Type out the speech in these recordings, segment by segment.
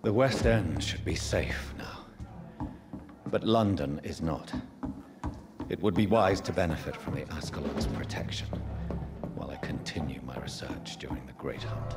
The West End should be safe now. But London is not. It would be wise to benefit from the Ascalon's protection, while I continue my research during the Great Hunt.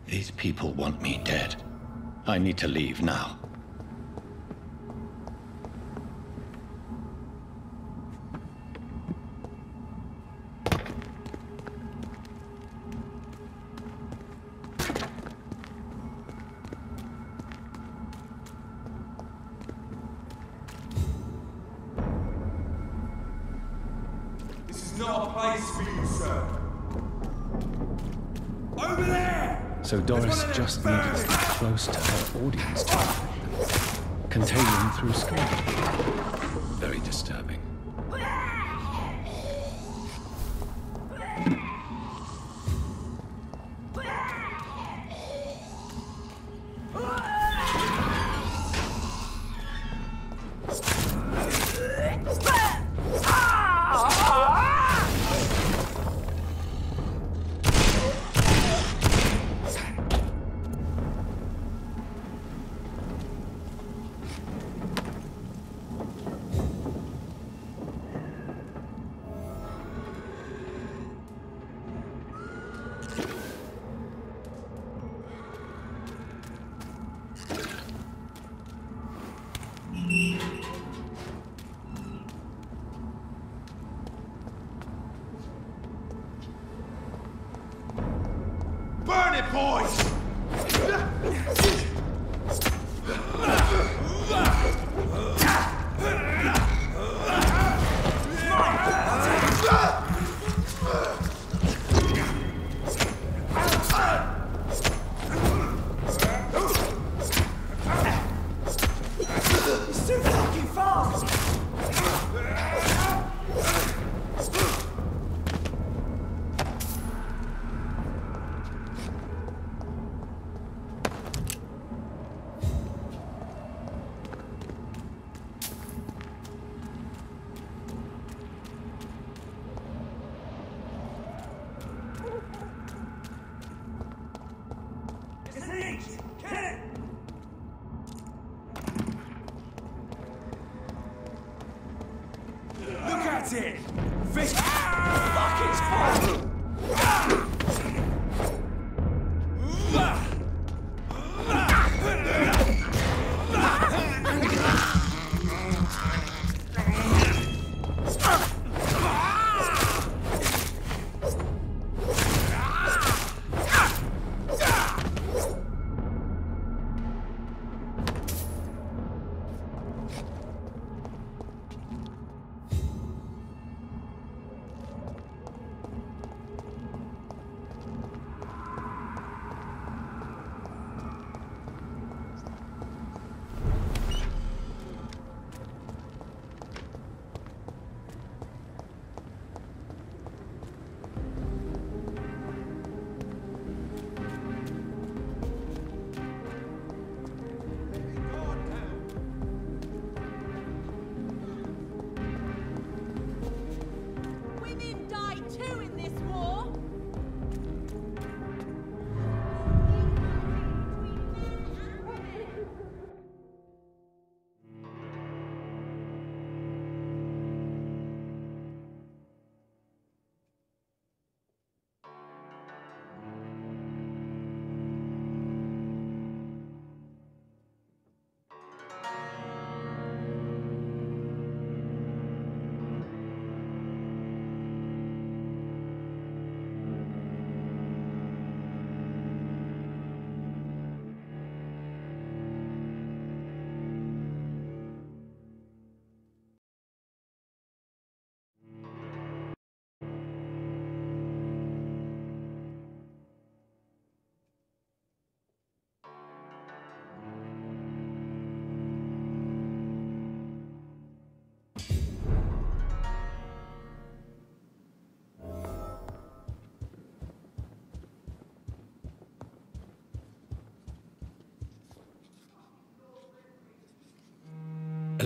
These people want me dead. I need to leave now. This is not a place for you, sir. Over there! So Doris just needed to be close to her audience to contain them through screen. Very disturbing. Burn it, boys! That's it! Fish! Fuck, it's full!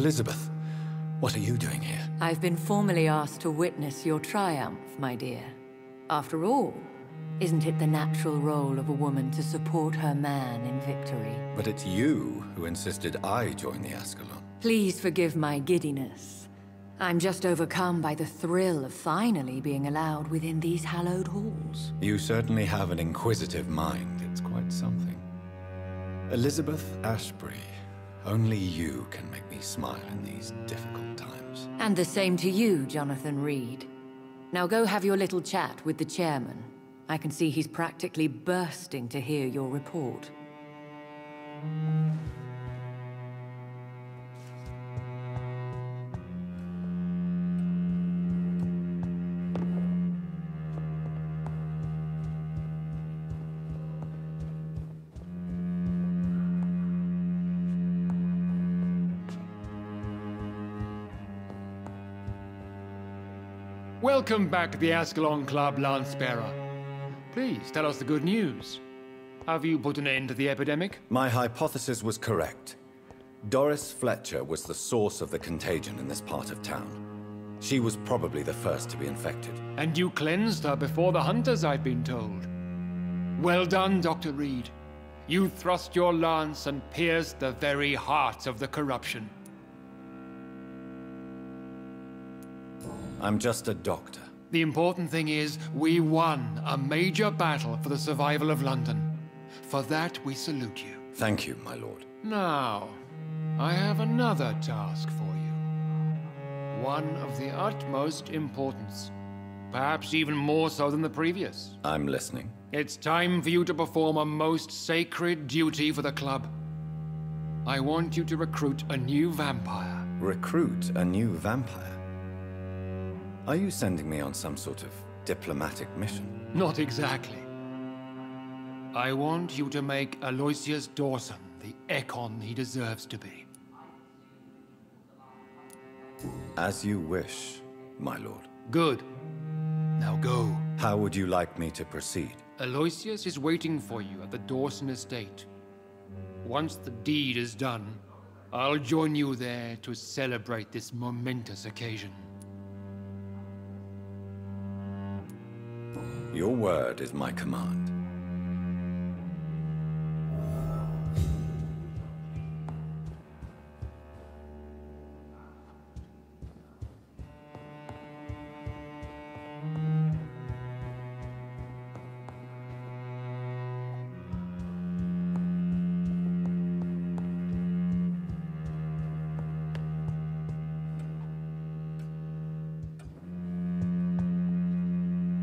Elizabeth, what are you doing here? I've been formally asked to witness your triumph, my dear. After all, isn't it the natural role of a woman to support her man in victory? But it's you who insisted I join the Ascalon. Please forgive my giddiness. I'm just overcome by the thrill of finally being allowed within these hallowed halls. You certainly have an inquisitive mind. It's quite something. Elizabeth Ashbury, only you can make me smile in these difficult times. And the same to you, Jonathan Reed. Now go have your little chat with the chairman. I can see he's practically bursting to hear your report. Welcome back to the Ascalon Club, Lance-Bearer. Please, tell us the good news. Have you put an end to the epidemic? My hypothesis was correct. Doris Fletcher was the source of the contagion in this part of town. She was probably the first to be infected. And you cleansed her before the hunters, I've been told. Well done, Dr. Reed. You thrust your lance and pierced the very heart of the corruption. I'm just a doctor. The important thing is, we won a major battle for the survival of London. For that, we salute you. Thank you, my lord. Now, I have another task for you. One of the utmost importance. Perhaps even more so than the previous. I'm listening. It's time for you to perform a most sacred duty for the club. I want you to recruit a new vampire. Recruit a new vampire? Are you sending me on some sort of diplomatic mission? Not exactly. I want you to make Aloysius Dawson the Ekon he deserves to be. As you wish, my lord. Good. Now go. How would you like me to proceed? Aloysius is waiting for you at the Dawson estate. Once the deed is done, I'll join you there to celebrate this momentous occasion. Your word is my command.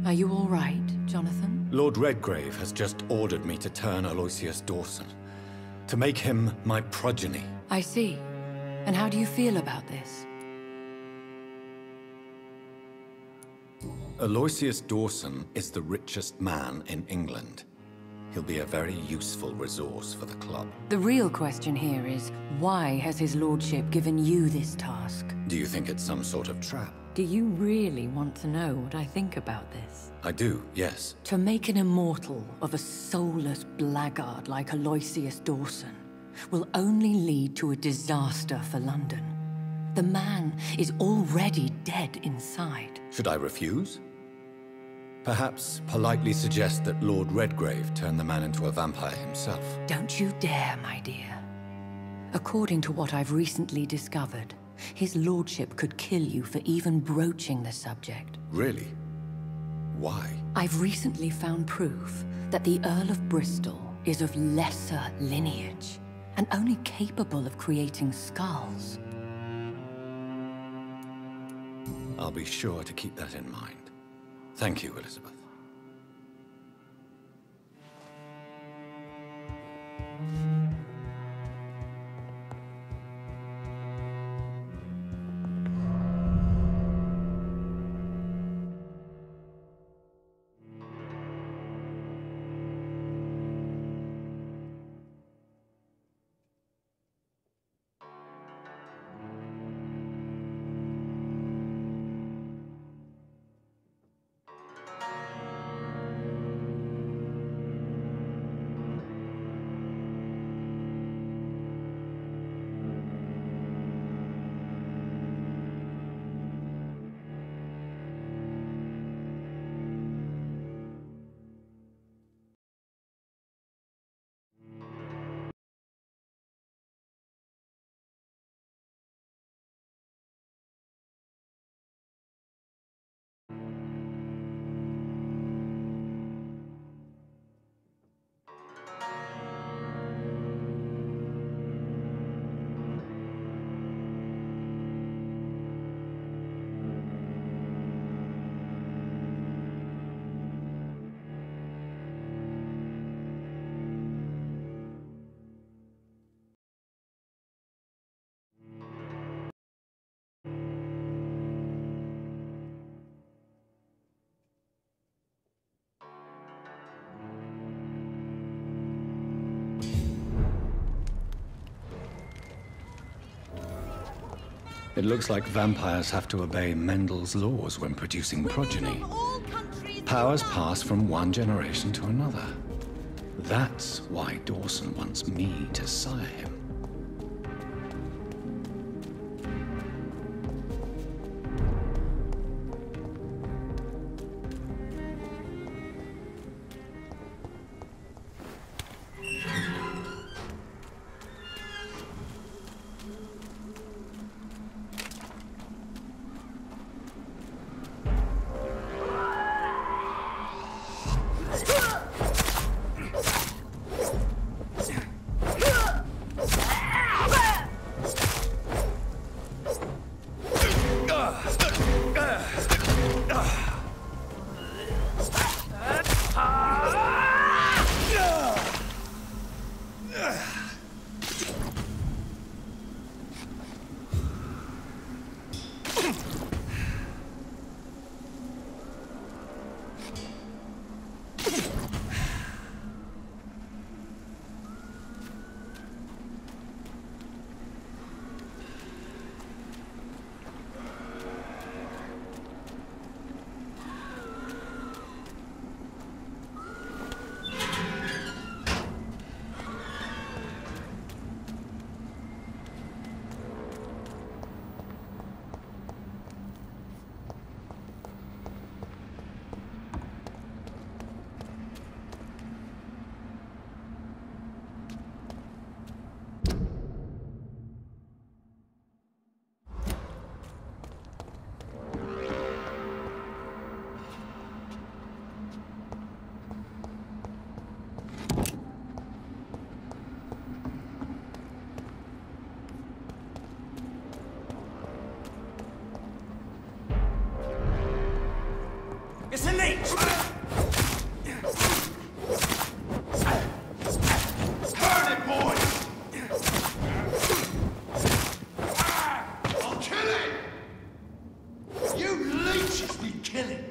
Are you all right, Jonathan? Lord Redgrave has just ordered me to turn Aloysius Dawson, to make him my progeny. I see. And how do you feel about this? Aloysius Dawson is the richest man in England. He'll be a very useful resource for the club. The real question here is, why has his lordship given you this task? Do you think it's some sort of trap? Do you really want to know what I think about this? I do, yes. To make an immortal of a soulless blackguard like Aloysius Dawson will only lead to a disaster for London. The man is already dead inside. Should I refuse? Perhaps politely suggest that Lord Redgrave turn the man into a vampire himself. Don't you dare, my dear. According to what I've recently discovered, his lordship could kill you for even broaching the subject. Really? Why? I've recently found proof that the Earl of Bristol is of lesser lineage and only capable of creating skulls. I'll be sure to keep that in mind. Thank you, Elizabeth. It looks like vampires have to obey Mendel's laws when producing progeny. Powers pass from one generation to another. That's why Dawson wants me to sire him. It's a leech! Burn it, boy! I'll kill it! You leeches need killing!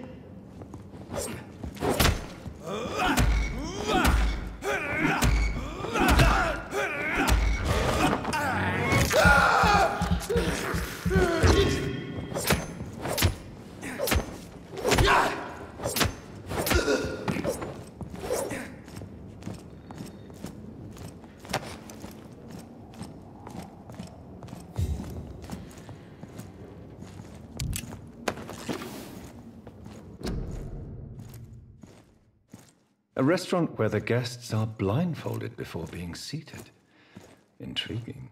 A restaurant where the guests are blindfolded before being seated. Intriguing.